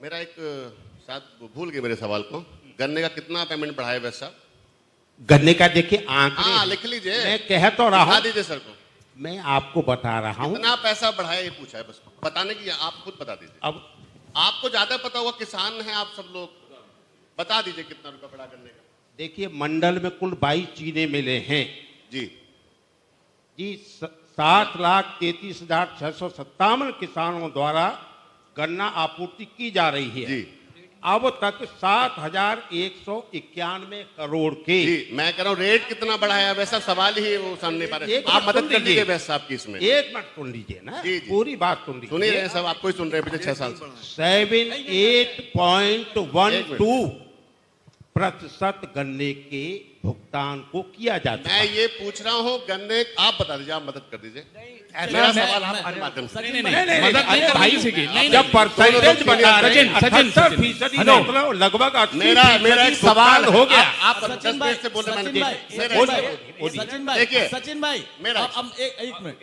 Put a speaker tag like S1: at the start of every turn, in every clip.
S1: मेरा एक साथ भूल गए मेरे सवाल को। गन्ने का कितना पेमेंट बढ़ाया वैसे साहब?
S2: गन्ने का देखिए आंकड़े।
S1: हाँ लिख लीजिए।
S2: मैं कह तो रहा
S1: दिखा
S2: हूँ,
S1: दीजिए सर को।
S2: मैं आपको बता रहा हूँ।
S1: कितना पैसा बढ़ाया ये पूछा है, बस बताने की आप खुद बता दीजिए।
S2: अब
S1: आपको ज्यादा पता होगा, किसान हैं आप सब लोग, बता दीजिए कितना रुपया बढ़ा गन्ने का।
S2: देखिए मंडल में कुल 22 चीने मिले हैं
S1: जी
S2: जी। 7,33,657 किसानों द्वारा गन्ना आपूर्ति की जा रही है
S1: जी
S2: अब तक 7,191 करोड़ के।
S1: जी मैं कह रहा हूँ रेट कितना बढ़ाया वैसा सवाल ही वो सामने पा रहे।
S2: एक
S1: आप
S2: मिनट
S1: मदद
S2: सुन
S1: कर
S2: लीजिए।
S1: दीजिए वैसे साहब की इसमें।
S2: एक मिनट सुन लीजिए ना,
S1: जी, जी।
S2: पूरी बात सुन
S1: सुन ही रहे
S2: लीजिए।
S1: हैं सब, आपको ही सुन रहे हैं पिछले 6 साल से।
S2: 78.12% गन्ने के भुगतान को किया जाता
S1: मैं
S2: है।
S1: ये पूछ रहा हूँ गन्ने, आप बता दीजिए, आप मदद कर दीजिए।
S3: ऐसा
S1: मेरा
S3: मैं-
S1: सवाल आपके माध्यम से।
S3: नहीं,
S2: नहीं,
S3: मदद
S2: अरे
S3: नहीं भाई से की।
S2: जब परसेंटेज बता रहे हैं
S3: सचिन,
S2: 78%
S3: हेलो।
S2: मतलब लगभग 80%
S1: मेरा एक सवाल
S2: हो गया।
S1: आप 10
S4: सचिन
S1: मिनट
S4: भाई,
S1: से बोल रहे हैं,
S4: सचिन भाई,
S1: मेरा
S4: सचिन
S1: एक
S4: भाई,
S1: सवाल।
S4: सचिन भाई,
S1: देखिए,
S4: सचिन भाई,
S1: मेरा
S4: अब एक मिनट,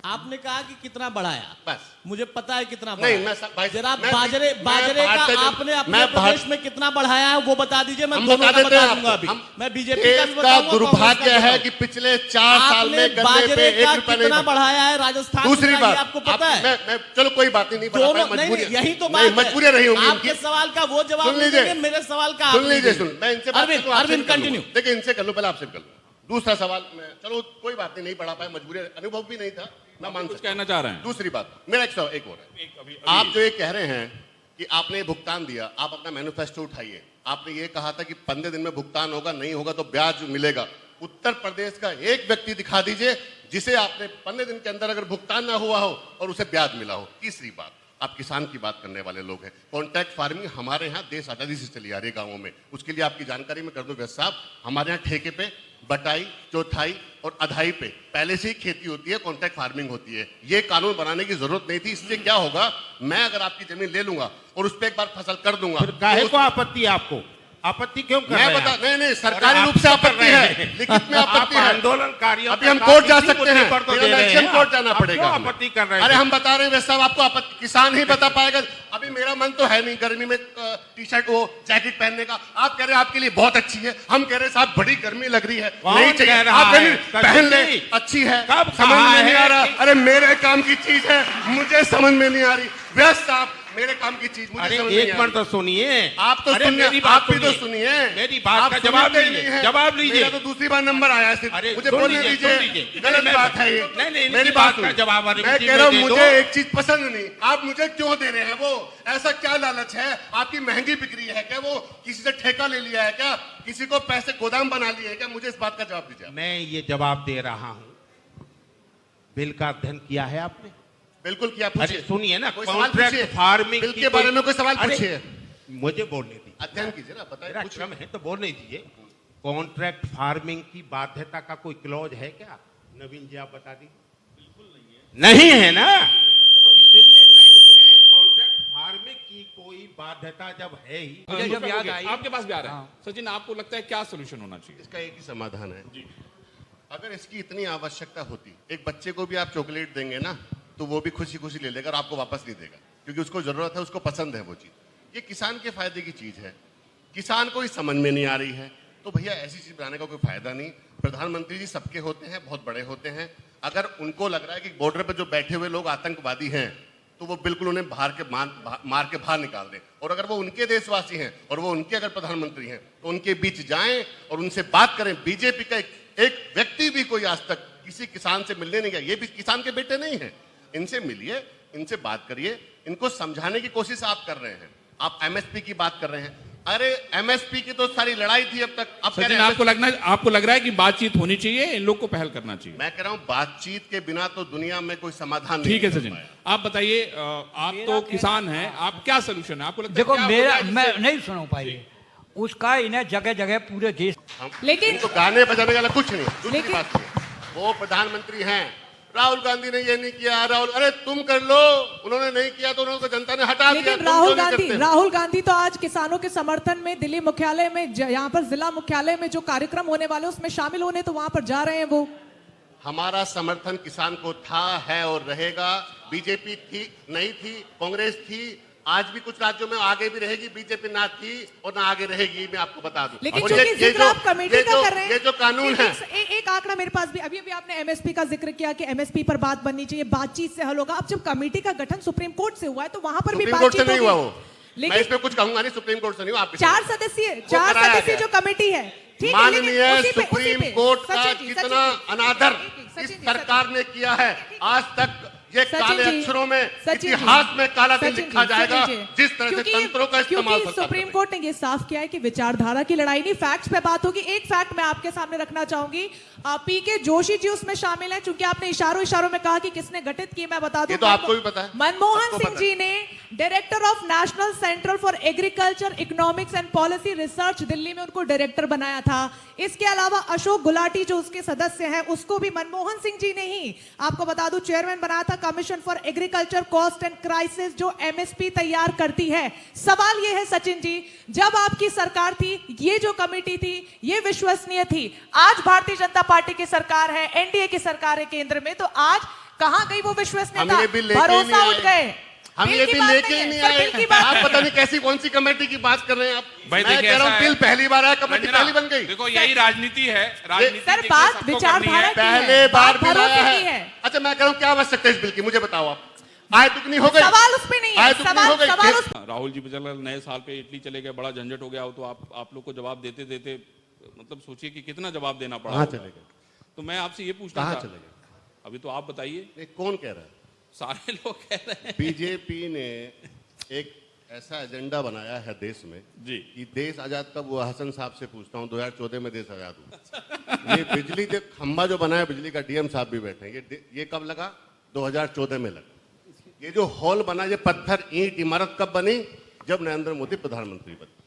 S4: आपने कहा कि कितना बढ़ाया,
S1: बस
S4: मुझे पता है कितना
S1: नहीं,
S4: बढ़ाया।
S1: मैं भाई
S4: जरा
S1: मैं-
S4: बाजरे
S1: मैं
S4: बाजरे
S1: भारतीय
S4: का
S1: जन-
S4: आपने अपने
S1: मैं
S4: प्रदेश में कितना बढ़ाया है वो बता दीजिए। मैं
S1: हम
S4: दोनों
S1: बता
S4: का
S1: देते
S4: बता
S1: हैं
S4: दूंगा
S1: आपको।
S4: अभी।
S1: हम
S4: मैं बीजेपी का
S1: देश
S4: भी
S1: का
S4: बताऊंगा,
S1: दुर्भाग्य
S4: कांग्रेस का
S1: है
S4: भी
S1: कि पिछले 4 साल
S4: आपने
S1: में गन्ने
S4: बाजरे
S1: पे 1
S4: का
S1: रुपया
S4: कितना
S1: नहीं।
S4: बढ़ाया है राजस्थान
S1: दूसरी
S4: में,
S1: बात
S4: ये आपको पता है?
S1: मैं चलो कोई बात नहीं बढ़ा
S4: दोनों
S1: पाया,
S4: नहीं,
S1: मजबूरी-
S4: यही तो
S1: नहीं,
S4: बात है।
S1: मजबूरियां रही होंगी
S4: आपके
S1: इनकी।
S4: सवाल का वो जवाब
S1: सुन
S4: नहीं
S1: लीजिए।
S4: देंगे, मेरे सवाल का
S1: सुन
S4: आप
S1: लीजिए,
S4: नहीं
S1: सुन मैं इनसे बात
S4: अरविंद,
S1: कर लूं, आपसे
S4: अरविंद,
S1: भी कर लूं।
S4: continue।
S1: देखिए इनसे कर लूं, पहले आपसे भी कर लूं। दूसरा सवाल मैं चलो कोई बात नहीं बढ़ा पाया, मजबूरी, अनुभव भी नहीं था, मैं मान
S3: कुछ
S1: सकता
S3: कहना चाह रहे हैं।
S1: दूसरी बात मेरा एक और है। आप जो ये कह रहे हैं कि आपने भुगतान दिया, आप अपना मैनिफेस्टो उठाइए। आपने ये कहा था कि 15 दिन में भुगतान होगा, नहीं होगा तो ब्याज मिलेगा। उत्तर प्रदेश का एक व्यक्ति दिखा दीजिए जिसे आपने 15 दिन के अंदर अगर भुगतान ना हुआ हो और उसे ब्याज मिला हो। तीसरी बात, आप किसान की बात करने वाले लोग हैं। कॉन्ट्रैक्ट फार्मिंग हमारे यहाँ देश आजादी से चली आ रही है गाँवों में। उसके लिए आपकी जानकारी में कर दूं वैसे साहब, हमारे यहाँ ठेके पे, बटाई, चौथाई और अधाई पे पहले से ही खेती होती है, कॉन्ट्रैक्ट फार्मिंग होती है। ये कानून बनाने की जरूरत नहीं थी। इससे क्या होगा, मैं अगर आपकी जमीन ले लूंगा और उस पर एक बार फसल कर दूंगा,
S2: फिर काहे को आपत्ति है आपको? आपत्ति क्यों कर रहे
S1: मैं
S2: हैं
S1: बता
S2: आप?
S1: नहीं सरकारी
S2: और
S1: रूप से
S2: आप कर
S1: आपत्ति
S2: रहे
S1: है,
S2: हैं।
S1: लिखित में
S2: आप
S1: आपत्ति है।
S2: आंदोलनकारियों
S1: अभी
S2: का
S1: हम कोर्ट जा
S2: इसी
S1: सकते
S2: मुद्दे
S1: हैं,
S2: पर तो दे रहे
S1: इलेक्शन
S2: हैं।
S1: कोर्ट जाना
S2: आप
S1: पड़ेगा
S2: क्यों
S1: हमें।
S2: आपत्ति कर रहे हैं?
S1: अरे हम बता रहे हैं वैसे साहब, आपको आपत्ति किसान ही बता पाएगा। अभी मेरा मन तो है नहीं गर्मी में टी शर्ट वो जैकेट पहनने का। आप कह रहे हैं आपके लिए बहुत अच्छी है, हम कह रहे हैं साहब बड़ी गर्मी लग रही है,
S2: कौन
S1: नहीं
S2: कह
S1: चाहिए।
S2: रहा
S1: आप कह रहे
S2: है?
S1: हैं, पहन ले,
S2: सचिन जी,
S1: अच्छी है,
S2: कब
S1: समझ
S2: कहा
S1: में नहीं
S2: है
S1: आ रहा।
S2: कि-
S1: अरे मेरे काम की चीज है, मुझे समझ में नहीं आ रही। व्यस्त साहब मेरे काम की चीज मुझे
S2: अरे
S1: समझ में नहीं
S2: एक
S1: आ
S2: मिनट
S1: रही।
S2: तो सुनिए।
S1: आप तो
S2: अरे
S1: सुनिए,
S2: मेरी बात
S1: आप भी तो सुनिए।
S2: मेरी बात
S1: आप
S2: का जवाब
S1: सुनते ही
S2: लीजिए,
S1: नहीं हैं।
S2: जवाब लीजिए।
S1: मेरा तो दूसरी बार नंबर आया है सिर्फ।
S2: अरे
S1: मुझे
S2: सुन
S1: बोलने
S2: लीजिए,
S1: दीजिए,
S2: सुन लीजिए।
S1: गलत
S2: मैं-
S1: बात है ये।
S2: नहीं, नहीं,
S1: मेरी
S2: इनकी
S1: बात
S2: बात का
S1: सुनिए।
S2: जवाब अरविंद
S1: मैं
S2: जी
S1: कह रहा हूँ
S2: दे दो।
S1: मुझे एक चीज पसंद नहीं, आप मुझे क्यों दे रहे हैं? वो ऐसा क्या लालच है? आपकी महंगी बिक्री है क्या? वो किसी से ठेका ले लिया है क्या? किसी को पैसे गोदाम बना लिए है क्या? मुझे इस बात का जवाब दीजिए।
S2: मैं ये जवाब दे रहा हूं, बिल का अध्ययन किया है आपने?
S1: बिल्कुल किया,
S2: अरे
S1: पूछिए।
S2: सुनिए ना,
S1: कोई सवाल
S2: कॉन्ट्रैक्ट
S1: पूछिए।
S2: फार्मिंग
S1: बिल
S2: की
S1: के बारे में कोई सवाल
S2: अरे,
S1: पूछिए।
S2: मुझे बोलने दीजिए,
S1: अध्ययन कीजिए ना, बताइए,
S2: मेरा
S1: पूछिए।
S2: क्रम है तो बोलने दीजिए। कॉन्ट्रैक्ट फार्मिंग की बाध्यता का कोई क्लॉज है क्या? नवीन जी आप बता दीजिए। बिल्कुल नहीं है ना, तो इसलिए नहीं है। कॉन्ट्रैक्ट फार्मिंग की कोई बाध्यता जब है ही,
S3: मुझे जब याद
S4: आई-
S3: आपके पास भी आ रहा है सचिन, आपको लगता है क्या सोल्यूशन होना चाहिए?
S1: इसका एक ही समाधान है। अगर इसकी इतनी आवश्यकता होती, एक बच्चे को भी आप चॉकलेट देंगे ना तो वो भी खुशी खुशी ले लेगा और आपको वापस नहीं देगा, क्योंकि उसको जरूरत है, उसको पसंद है वो चीज। ये किसान के फायदे की चीज है, किसान को ही समझ में नहीं आ रही है, तो भैया ऐसी चीज बनाने का कोई फायदा नहीं। प्रधानमंत्री जी सबके होते हैं, बहुत बड़े होते हैं। अगर उनको लग रहा है कि बॉर्डर पर जो बैठे हुए लोग आतंकवादी हैं, तो वो बिल्कुल उन्हें मार के बाहर निकाल दें। और अगर वो उनके देशवासी हैं और वो उनके अगर प्रधानमंत्री हैं तो उनके बीच जाएं और उनसे बात करें। बीजेपी का एक व्यक्ति भी कोई आज तक किसी किसान से मिलने नहीं गया। ये भी किसान के बेटे नहीं हैं, इनसे मिलिए, इनसे बात करिए, इनको समझाने की कोशिश आप कर रहे हैं। आप एमएसपी की बात कर रहे हैं, अरे एमएसपी की तो सारी लड़ाई थी अब तक। अब कह रहे
S3: सचिन,
S1: हैं
S3: आपको लग रहा है कि बातचीत होनी चाहिए, इन लोग को पहल करना चाहिए?
S1: मैं कह रहा हूं बातचीत के बिना तो दुनिया में कोई समाधान नहीं।
S3: ठीक है सचिन, आप बताइए, आप तो किसान हैं, आप क्या सोल्यूशन है आपको लगता है?
S5: देखो
S3: क्या
S5: मेरा
S3: हो जाए
S5: मैं
S3: जिससे-
S5: नहीं सुन पाई उसका, इन्हें जगह जगह पूरे देश
S6: लेकिन
S1: इनको गाने बजाने वाला कुछ नहीं। दूसरी
S6: लेकिन-
S1: बात ये, वो प्रधानमंत्री हैं, राहुल गांधी ने ये नहीं किया, राहुल अरे तुम कर लो, उन्होंने नहीं किया तो उन्होंने जनता ने हटा दिया।
S6: लेकिन
S1: तुम
S6: राहुल
S1: क्यों नहीं
S6: गांधी
S1: करते?
S6: राहुल गांधी तो आज किसानों के समर्थन में दिल्ली मुख्यालय में यहाँ पर जिला मुख्यालय में जो कार्यक्रम होने वाले उसमें शामिल होने तो वहां पर जा रहे हैं। वो
S1: हमारा समर्थन किसान को था, है और रहेगा। बीजेपी थी, नहीं थी, कांग्रेस थी, आज भी कुछ राज्यों में आगे भी रहेगी बीजेपी, ना थी और ना आगे रहेगी, मैं आपको बता दूं।
S6: लेकिन
S1: और
S6: चूंकि जिक्र आप कमेटी का कर रहे हैं,
S1: ये जो कानून है,
S6: एक आंकड़ा मेरे पास भी, अभी अभी आपने एमएसपी का जिक्र किया कि एमएसपी पर बात बननी चाहिए, बातचीत से हल होगा। अब जब कमेटी का गठन सुप्रीम कोर्ट से हुआ है तो वहां पर भी
S1: सुप्रीम कोर्ट से
S6: बातचीत
S1: नहीं हुआ
S6: होगी।
S1: वो, मैं इसमें कुछ कहूंगा नहीं, सुप्रीम कोर्ट से नहीं हुआ। आप
S6: 4 सदस्यीय जो कमेटी है, ठीक है, लेकिन
S1: माननीय
S6: उसी पे-
S1: सुप्रीम
S6: उसी पे-
S1: कोर्ट का
S6: सचिन जी,
S1: कितना अनादर
S6: सचिन
S1: इस
S6: जी,
S1: सरकार ने किया है। आज तक ये
S6: सचिन
S1: काले
S6: जी,
S1: अक्षरों में
S6: सचिन जी,
S1: इतिहास में काला दिन
S6: सचिन
S1: लिखा
S6: जी,
S1: जाएगा,
S6: सचिन जी।
S1: जिस तरह से
S6: क्योंकि-
S1: तंत्रों का इस्तेमाल
S6: क्योंकि
S1: सरकार
S6: सुप्रीम
S1: कर
S6: कोर्ट ने ये साफ किया है कि विचारधारा की लड़ाई नहीं, फैक्ट्स पे बात होगी। एक फैक्ट मैं आपके सामने रखना चाहूंगी, पीके जोशी जी उसमें शामिल हैं, चूंकि आपने इशारों में कहा कि किसने गठित किए, मैं बता दूं,
S1: ये तो आपको भी पता है।
S6: मनमोहन
S1: आपको
S6: सिंह
S1: पता
S6: जी ने director of national centre for agriculture economics and policy research Delhi में उनको डायरेक्टर बनाया था। इसके अलावा अशोक गुलाटी जो उसके सदस्य हैं, उसको भी मनमोहन सिंह जी ने ही, आपको बता दूं, चेयरमैन बनाया था commission for agriculture cost and crisis, जो एमएसपी तैयार करती है। सवाल यह है सचिन जी, जब आपकी सरकार थी, ये जो कमेटी थी, ये विश्वसनीय थी। आज भारतीय जनता पार्टी की सरकार है, एनडीए की सरकार है केंद्र में, तो आज कहां गई वो विश्वसनीयता?
S1: हम ये बिल लेके
S6: भरोसा
S1: नहीं
S6: उठ
S1: आए।
S6: गए।
S1: हम
S6: बिल
S1: ये
S6: की
S1: बिल
S6: बात
S1: लेके ही
S6: है,
S1: नहीं
S6: सर, बिल
S1: आए।
S6: की बात
S1: आप
S6: है।
S1: पता नहीं कैसी कौन सी कमेटी की बात कर रहे हैं आप।
S3: भाई
S1: मैं
S3: देखिए
S1: कह रहा
S3: ऐसा
S1: हूँ
S3: है।
S1: बिल पहली बार आया, कमेटी
S3: रंजना,
S1: पहली बन गई।
S3: देखो यही राजनीति है, राजनीति
S6: सर,
S3: देखिए
S6: बात
S3: सबको करनी
S6: विचारधारा
S3: है।
S6: की है,
S1: पहले बार
S6: बात
S1: बिल
S6: भरोसे
S1: आया
S6: की
S1: है।
S6: है।
S1: अच्छा, मैं कह रहा हूँ क्या आवश्यकता है इस बिल की, मुझे बताओ आप। आय दुगनी हो गई,
S6: सवाल उस पे नहीं है,
S1: आय दुगनी हो गई।
S6: सवाल उस
S3: राहुल जी बेचारे नए साल पे इटली चले गए, बड़ा झंझट हो गया हो, तो आप लोग को जवाब देते देते मतलब सोचिए कि कितना जवाब देना पड़ा
S1: कहाँ
S3: होगा।
S1: चले गए?
S3: तो मैं आपसे ये पूछना
S1: कहाँ
S3: चाहता
S1: चले गए?
S3: अभी तो आप बताइए,
S1: ये कौन कह रहा है?
S3: सारे लोग कह रहे हैं
S1: बीजेपी ने एक ऐसा एजेंडा बनाया है देश में
S3: जी
S1: कि देश आजाद कब हुआ, हसन साहब से पूछता हूँ, 2014 में देश आजाद हुआ। ये बिजली के खंभा जो बनाया बिजली का, डीएम साहब भी बैठे हैं, ये कब लगा? 2014 में लगा। ये जो हॉल बना, ये पत्थर ईंट इमारत कब बनी? जब नरेंद्र मोदी प्रधानमंत्री बने।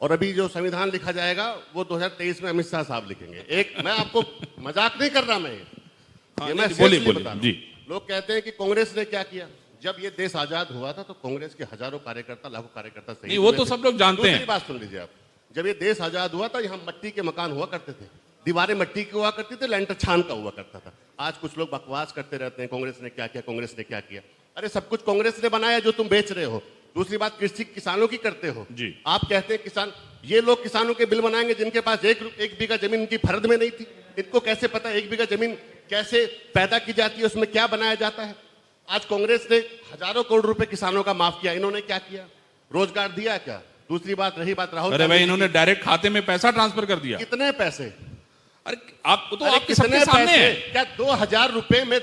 S1: और अभी जो संविधान लिखा जाएगा वो 2023 में अमित शाह साहब लिखेंगे। एक, मैं आपको मजाक नहीं कर रहा, मैं ये मैं
S3: बोलिए,
S1: seriously
S3: बोलिए,
S1: बता रहा हूं।
S3: जी।
S1: लोग कहते हैं कि कांग्रेस ने क्या किया। जब ये देश आजाद हुआ था तो कांग्रेस के हजारों कार्यकर्ता, लाखों कार्यकर्ता शहीद
S3: नहीं, वो
S1: हुए
S3: तो
S1: थे।
S3: सब लोग जानते
S1: दूसरी
S3: हैं।
S1: बात सुन लीजिए आप, जब ये देश आजाद हुआ था, यहाँ मिट्टी के मकान हुआ करते थे, दीवारें मिट्टी की हुआ करती थी, लेंटर छान का हुआ करता था। आज कुछ लोग बकवास करते रहते हैं, कांग्रेस ने क्या किया, कांग्रेस ने क्या किया। अरे सब कुछ कांग्रेस ने बनाया जो तुम बेच रहे हो। दूसरी बात, कृषि किसानों की करते हो
S3: जी।
S1: आप कहते हैं किसान, ये लोग किसानों के बिल बनाएंगे जिनके पास एक बीघा जमीन इनकी फर्द में नहीं थी। इनको कैसे पता एक बीघा जमीन कैसे पैदा की जाती है, उसमें क्या बनाया जाता है। आज कांग्रेस ने हजारों करोड़ रुपए किसानों का माफ किया, इन्होंने क्या किया? रोजगार दिया क्या? दूसरी बात, रही बात राहुल
S3: अरे
S1: गांधी
S3: भाई,
S1: जी
S3: इन्होंने
S1: की,
S3: डायरेक्ट खाते में पैसा ट्रांसफर कर दिया।
S1: कितने पैसे?
S3: अरे आप तो
S1: अरे
S3: आपके सबके सामने
S1: पैसे?
S3: है।
S1: क्या 2000 रुपए में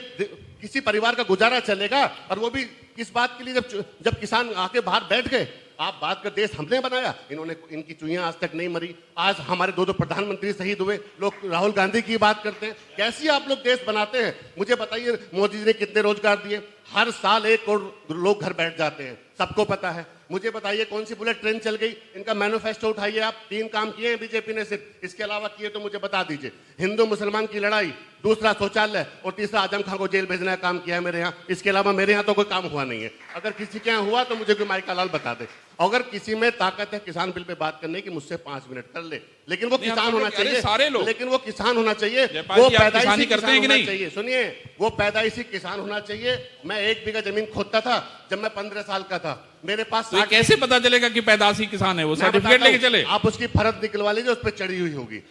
S1: किसी परिवार का गुजारा चलेगा? और वो भी किस बात के लिए, जब किसान आके बाहर बैठ गए। आप बात कर, देश हमने बनाया, इन्होंने, इनकी चुईयां आज तक नहीं मरी। आज हमारे दो प्रधानमंत्री शहीद हुए, लोग राहुल गांधी की बात करते हैं। कैसी आप लोग देश बनाते हैं? मुझे बताइए, मोदी जी ने कितने रोजगार दिए? हर साल 1 करोड़ लोग घर बैठ जाते हैं, सबको पता है। मुझे बताइए कौन सी बुलेट ट्रेन चल गई? इनका मैनिफेस्टो उठाइए आप। 3 काम किए हैं बीजेपी ने सिर्फ, इसके अलावा किए तो मुझे बता दीजिए। हिंदू मुसलमान की लड़ाई, दूसरा शौचालय, और तीसरा आजम खान को जेल भेजना का काम किया है मेरे यहाँ। इसके अलावा मेरे यहाँ तो कोई काम हुआ नहीं है। अगर किसी के यहाँ हुआ तो मुझे कोई माइका लाल बता दे। अगर किसी में ताकत है किसान बिल पे बात करने की, मुझसे 5 मिनट कर ले, लेकिन वो
S3: नहीं,
S1: किसान
S3: हम
S1: होना
S3: लोग- अरे
S1: चाहिए।
S3: सारे लोग।
S1: लेकिन वो किसान होना चाहिए,
S3: जयपाल
S1: वो
S3: जी, आप
S1: पैदाइशी
S3: किसानी करते
S1: किसान
S3: हैं कि
S1: होना
S3: नहीं?
S1: चाहिए। सुनिए, वो पैदाइशी किसान होना चाहिए। मैं 1 बीघा जमीन खोदता था जब मैं 15 साल का था। मेरे पास
S3: तो ये
S1: 60
S3: कैसे पता चलेगा कि पैदाशी किसान है? वो
S1: मैं
S3: सर्टिफिकेट
S1: बताता
S3: लेके
S1: हूं,
S3: चले।
S1: आप उसकी फरद निकलवा लीजिए, उस पर चढ़ी हुई होगी।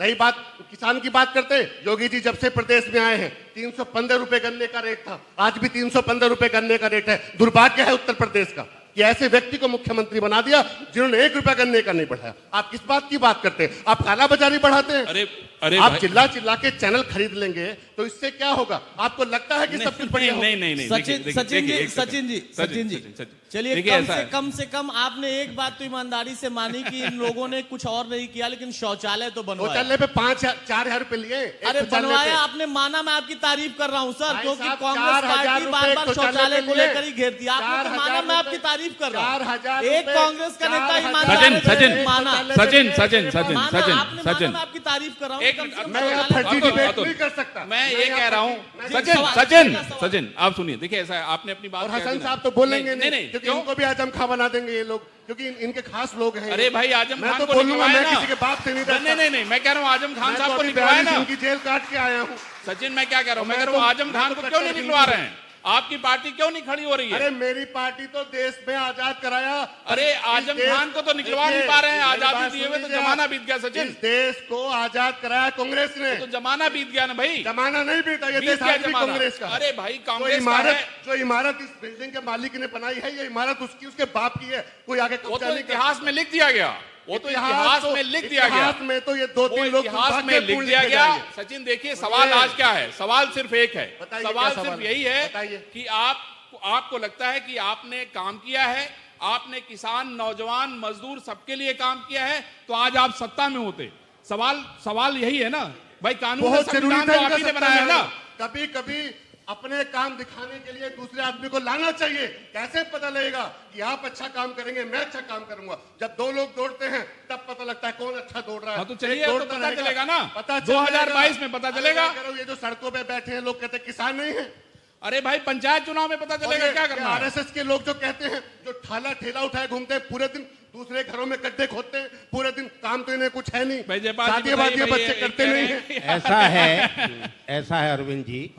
S1: रही बात किसान की, बात करते हैं, योगी जी जब से प्रदेश में आए हैं 315 रुपए गन्ने का रेट था, आज भी 315 रुपए गन्ने का रेट है। दुर्भाग्य है उत्तर प्रदेश का कि ऐसे व्यक्ति को मुख्यमंत्री बना दिया जिन्होंने 1 रुपया गन्ने का नहीं बढ़ाया। आप किस बात की बात करते हैं? आप काला बाजारी बढ़ाते हैं।
S3: अरे
S1: आप
S3: भाई-
S1: चिल्ला चिल्ला के चैनल खरीद लेंगे तो इससे क्या होगा? आपको लगता है कि सब कुछ बढ़िया होगा?
S3: नहीं,
S4: सचिन जी चलिए, कम से कम आपने एक बात तो ईमानदारी से मानी कि इन लोगों ने कुछ और नहीं किया, लेकिन शौचालय तो बनवाया।
S1: शौचालय पे 5-4 रुपए लिए। एक
S4: अरे
S1: शौचालय
S4: बनवाया
S1: पे।
S4: आपने, माना, मैं आपकी तारीफ कर रहा हूं सर,
S1: भाई
S4: क्योंकि
S1: साहब,
S4: कांग्रेस
S1: 4,000
S4: पार्टी बार बार
S1: रुपए
S4: शौचालय को
S1: लिए।
S4: लेकर ही घेरती है। आपने तो माना, मैं आपकी तारीफ कर रहा हूं।
S1: 4,000
S4: एक कांग्रेस का नेता ईमानदार
S3: सचिन,
S4: है,
S3: सचिन,
S4: माना
S3: सचिन, सचिन, सचिन,
S4: माना,
S3: सचिन,
S4: आपने माना,
S3: सचिन।
S4: मैं आपकी तारीफ कर रहा
S3: एक
S4: हूं।
S3: मिनट,
S1: मैं यहाँ फर्जी
S3: अतुल,
S1: डिबेट
S3: अतुल,
S1: नहीं कर सकता।
S3: मैं ये कह रहा हूँ,
S1: मैं
S3: सचिन,
S4: सवाल-
S3: सचिन,
S4: सवाल-
S3: सचिन, आप सुनिए, देखिए ऐसा है, आपने अपनी बात
S1: और
S3: कह दी
S1: हसन
S3: ना।
S1: साहब तो बोलेंगे
S3: नहीं,
S1: क्योंकि
S3: क्यों?
S1: इनको भी आजम खां बना देंगे ये लोग, क्योंकि इनके खास लोग हैं।
S3: अरे भाई, आजम
S1: मैं
S3: खान
S1: तो
S3: को
S1: बोलूंगा,
S3: निकलवाया
S1: मैं
S3: ना।
S1: किसी के बाप से नहीं डरता।
S3: नहीं, मैं कह रहा हूँ आजम खान
S1: मैं
S3: साहब
S1: तो
S3: को
S1: अभी
S3: निकलवाया
S1: 42
S3: ना।
S1: इनकी जेल काट के आया हूँ।
S3: सचिन, मैं क्या कह रहा हूँ, मैं कह
S1: मैं
S3: रहा हूँ
S1: तो-
S3: आजम
S1: मैं
S3: खान
S1: तो
S3: को
S1: कट्टर
S3: क्यों नहीं निकलवा
S1: हिंदू
S3: रहे हैं? आपकी पार्टी क्यों नहीं खड़ी हो रही है?
S1: अरे मेरी पार्टी तो देश में आजाद कराया।
S3: अरे आजम खान को तो निकलवा नहीं पा रहे हैं, आजादी दिए हुए तो जमाना बीत गया सचिन।
S1: इस देश को आजाद कराया कांग्रेस ने।
S3: तो जमाना बीत गया ना भाई।
S1: जमाना नहीं बीता, ये
S3: बीत
S1: देश
S3: गया
S1: आज भी
S3: जमाना।
S1: कांग्रेस का।
S3: अरे भाई
S1: जो
S3: कांग्रेस का
S1: इमारत
S3: है,
S1: जो इमारत इस बिल्डिंग के मालिक ने बनाई है, ये इमारत उसकी उसके बाप की है, कोई आगे
S3: वो
S1: कब्जा
S3: तो
S1: नहीं कर
S3: इतिहास में लिख दिया गया। वो तो इतिहास में लिख दिया गया।
S1: इतिहास में तो ये दो
S3: वो
S1: तीन लोग
S3: इतिहास में लिख दिया गया। सचिन देखिए सवाल आज क्या है, सवाल सिर्फ एक है,
S1: बताइए
S3: सवाल
S1: क्या
S3: सिर्फ
S1: सवाल है?
S3: यही है
S1: बताइए।
S3: कि आपको लगता है कि आपने काम किया है, आपने किसान, नौजवान, मजदूर सबके लिए काम किया है, तो आज आप सत्ता में होते। सवाल यही है ना भाई, कानून
S1: बहुत जरूरी
S3: संविधान
S1: था
S3: तो आप
S1: इनका
S3: ही ने
S1: सत्ता
S3: बनाया है
S1: में
S3: ना।
S1: आना। कभी कभी अपने काम दिखाने के लिए दूसरे आदमी को लाना चाहिए। कैसे पता लगेगा कि आप अच्छा काम करेंगे, मैं अच्छा काम करूंगा? जब दो लोग दौड़ते हैं तब पता लगता है कौन अच्छा दौड़ रहा है।
S3: हाँ तो चलिए,
S1: एक
S3: तो
S1: दौड़ता
S3: पता
S1: रहेगा,
S3: चलेगा ना,
S1: पता
S3: 2022 में पता चलेगा।
S1: ये जो सड़कों पे बैठे हैं लोग कहते हैं किसान नहीं है।
S3: अरे भाई पंचायत चुनाव में पता चलेगा क्या करना है।
S1: आरएसएस के लोग जो कहते हैं, जो ठेला उठाए घूमते हैं पूरे दिन, दूसरे घरों में गड्ढे खोदते हैं पूरे दिन, काम तो इन्हें कुछ है नहीं,
S3: भाई जयपाल जी
S1: शादी वादी
S3: बताइए,
S1: बच्चे
S3: ये
S1: करते
S3: कह
S1: नहीं
S3: रहे
S1: है।
S3: हैं।
S2: ऐसा है अरविंद जी